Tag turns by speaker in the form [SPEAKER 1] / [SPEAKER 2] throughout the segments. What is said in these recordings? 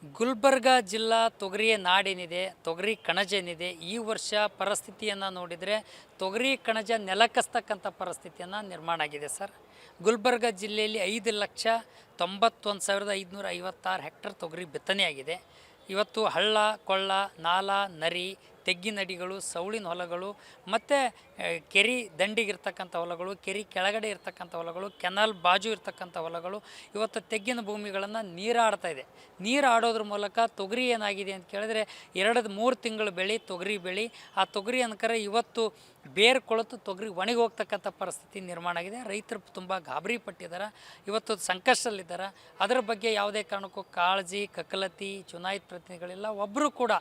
[SPEAKER 1] ಗುಲ್ಬರ್ಗ ಜಿಲ್ಲಾ ತೊಗರಿಯ ನಾಡೇನಿದೆ, ತೊಗರಿ ಕಣಜೇನಿದೆ, ಈ ವರ್ಷ ಪರಿಸ್ಥಿತಿಯನ್ನು ನೋಡಿದರೆ ತೊಗರಿ ಕಣಜ ನೆಲಕಸ್ತಕ್ಕಂಥ ಪರಿಸ್ಥಿತಿಯನ್ನು ನಿರ್ಮಾಣ ಆಗಿದೆ ಸರ್. ಗುಲ್ಬರ್ಗ ಜಿಲ್ಲೆಯಲ್ಲಿ 5,91,556 ಹೆಕ್ಟರ್ ತೊಗರಿ ಬಿತ್ತನೆಯಾಗಿದೆ. ಇವತ್ತು ಹಳ್ಳ ಕೊಳ್ಳ ನಾಲ ನರಿ ತೆಗ್ಗಿನಡಿಗಳು ಸೌಳಿನ ಹೊಲಗಳು ಮತ್ತು ಕೆರೆ ದಂಡಿಗಿರ್ತಕ್ಕಂಥ ಹೊಲಗಳು, ಕೆರೆ ಕೆಳಗಡೆ ಇರ್ತಕ್ಕಂಥ ಹೊಲಗಳು, ಕೆನಾಲ್ ಬಾಜು ಇರ್ತಕ್ಕಂಥ ಹೊಲಗಳು ಇವತ್ತು ತೆಗ್ಗಿನ ಭೂಮಿಗಳನ್ನು ನೀರಾಡ್ತಾ ಇದೆ. ನೀರಾಡೋದ್ರ ಮೂಲಕ ತೊಗರಿ ಏನಾಗಿದೆ ಅಂತ ಕೇಳಿದ್ರೆ 2-3 ತಿಂಗಳು ಬೆಳೆ ತೊಗರಿ ಬೆಳೆ. ಆ ತೊಗರಿ ಅನ್ಕರೆ ಇವತ್ತು ಬೇರು ಕೊಳೆತು ತೊಗರಿ ಒಣಗಿ ಹೋಗ್ತಕ್ಕಂಥ ಪರಿಸ್ಥಿತಿ ನಿರ್ಮಾಣ ಆಗಿದೆ. ರೈತರು ತುಂಬ ಗಾಬರಿ ಪಟ್ಟಿದ್ದಾರೆ, ಇವತ್ತು ಸಂಕಷ್ಟದಲ್ಲಿದ್ದಾರೆ. ಅದರ ಬಗ್ಗೆ ಯಾವುದೇ ಕಾರಣಕ್ಕೂ ಕಾಳಜಿ ಕಕ್ಕಲತಿ ಚುನಾಯಿತ ಪ್ರತಿನಿಧಿಗಳಿಲ್ಲ. ಒಬ್ಬರು ಕೂಡ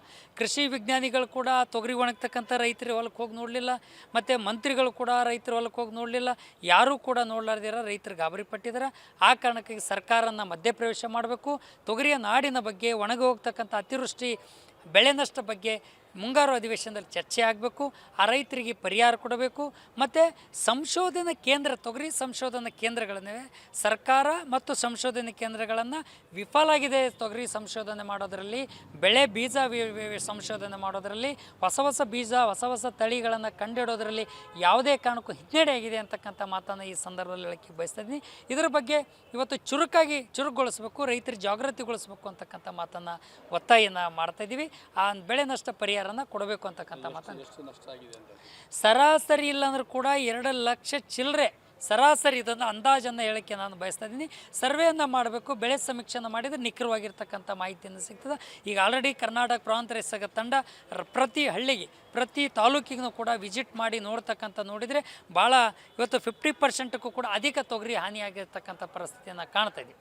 [SPEAKER 1] ಕೃಷಿ ವಿಜ್ಞಾನಿಗಳು ಕೂಡ ತೊಗರಿ ಒಣಗ್ತಕ್ಕಂಥ ರೈತರ ಹೊಲಕ್ಕೆ ಹೋಗಿ ನೋಡಲಿಲ್ಲ, ಮತ್ತು ಮಂತ್ರಿಗಳು ಕೂಡ ರೈತರ ಹೊಲಕ್ಕೆ ಹೋಗಿ ನೋಡಲಿಲ್ಲ. ಯಾರೂ ಕೂಡ ನೋಡಲಾರ್ದಿರ ರೈತರು ಗಾಬರಿ ಪಟ್ಟಿದ್ದಾರೆ. ಆ ಕಾರಣಕ್ಕಾಗಿ ಸರ್ಕಾರನ ಮಧ್ಯಪ್ರವೇಶ ಮಾಡಬೇಕು. ತೊಗರಿಯ ನಾಡಿನ ಬಗ್ಗೆ ಒಣಗಿ ಹೋಗ್ತಕ್ಕಂಥ ಅತಿವೃಷ್ಟಿ ಬೆಳೆ ನಷ್ಟ ಬಗ್ಗೆ ಮುಂಗಾರು ಅಧಿವೇಶನದಲ್ಲಿ ಚರ್ಚೆ ಆಗಬೇಕು. ಆ ರೈತರಿಗೆ ಪರಿಹಾರ ಕೊಡಬೇಕು. ಮತ್ತು ಸಂಶೋಧನಾ ಕೇಂದ್ರ ತೊಗರಿ ಸಂಶೋಧನಾ ಕೇಂದ್ರಗಳನ್ನೇ ಸರ್ಕಾರ ಮತ್ತು ಸಂಶೋಧನಾ ಕೇಂದ್ರಗಳನ್ನು ವಿಫಲ ಆಗಿದೆ. ತೊಗರಿ ಸಂಶೋಧನೆ ಮಾಡೋದರಲ್ಲಿ, ಬೆಳೆ ಬೀಜ ಸಂಶೋಧನೆ ಮಾಡೋದರಲ್ಲಿ, ಹೊಸ ಬೀಜ ಹೊಸ ತಳಿಗಳನ್ನು ಕಂಡುಹಿಡೋದರಲ್ಲಿ ಯಾವುದೇ ಕಾರಣಕ್ಕೂ ಹಿನ್ನಡೆ ಆಗಿದೆ ಅಂತಕ್ಕಂಥ ಮಾತನ್ನು ಈ ಸಂದರ್ಭದಲ್ಲಿ ಹೇಳಕ್ಕೆ ಬಯಸ್ತಾ ಇದ್ದೀನಿ. ಇದರ ಬಗ್ಗೆ ಇವತ್ತು ಚುರುಕುಗೊಳಿಸಬೇಕು, ರೈತರು ಜಾಗೃತಿಗೊಳಿಸಬೇಕು ಅಂತಕ್ಕಂಥ ಮಾತನ್ನು ಒತ್ತಾಯನ ಮಾಡ್ತಾಯಿದ್ದೀವಿ. ಆ ಬೆಳೆ ನಷ್ಟ ಪರಿಹಾರ ಕೊಡಬೇಕು ಅಂತಕ್ಕಂಥ ಮಾತನ್ನು ಸರಾಸರಿ ಇಲ್ಲಾಂದ್ರೂ ಕೂಡ 2 ಲಕ್ಷ ಚಿಲ್ಲರೆ ಸರಾಸರಿ ಇದನ್ನು ಅಂದಾಜನ್ನು ಹೇಳೋಕ್ಕೆ ನಾನು ಬಯಸ್ತಾ ಇದ್ದೀನಿ. ಸರ್ವೆಯನ್ನು ಮಾಡಬೇಕು, ಬೆಳೆ ಸಮೀಕ್ಷೆಯನ್ನು ಮಾಡಿದರೆ ನಿಖರವಾಗಿರ್ತಕ್ಕಂಥ ಮಾಹಿತಿಯನ್ನು ಸಿಗ್ತದೆ. ಈಗ ಆಲ್ರೆಡಿ ಕರ್ನಾಟಕ ಪ್ರಾಂತ ರೈತ ತಂಡ ಪ್ರತಿ ಹಳ್ಳಿಗೆ ಪ್ರತಿ ತಾಲೂಕಿಗೂ ಕೂಡ ವಿಸಿಟ್ ಮಾಡಿ ನೋಡಿದರೆ ಭಾಳ ಇವತ್ತು 50% ಕೂಡ ಅಧಿಕ ತೊಗರಿ ಹಾನಿಯಾಗಿರ್ತಕ್ಕಂಥ ಪರಿಸ್ಥಿತಿಯನ್ನು ಕಾಣ್ತಾ ಇದ್ದೀವಿ.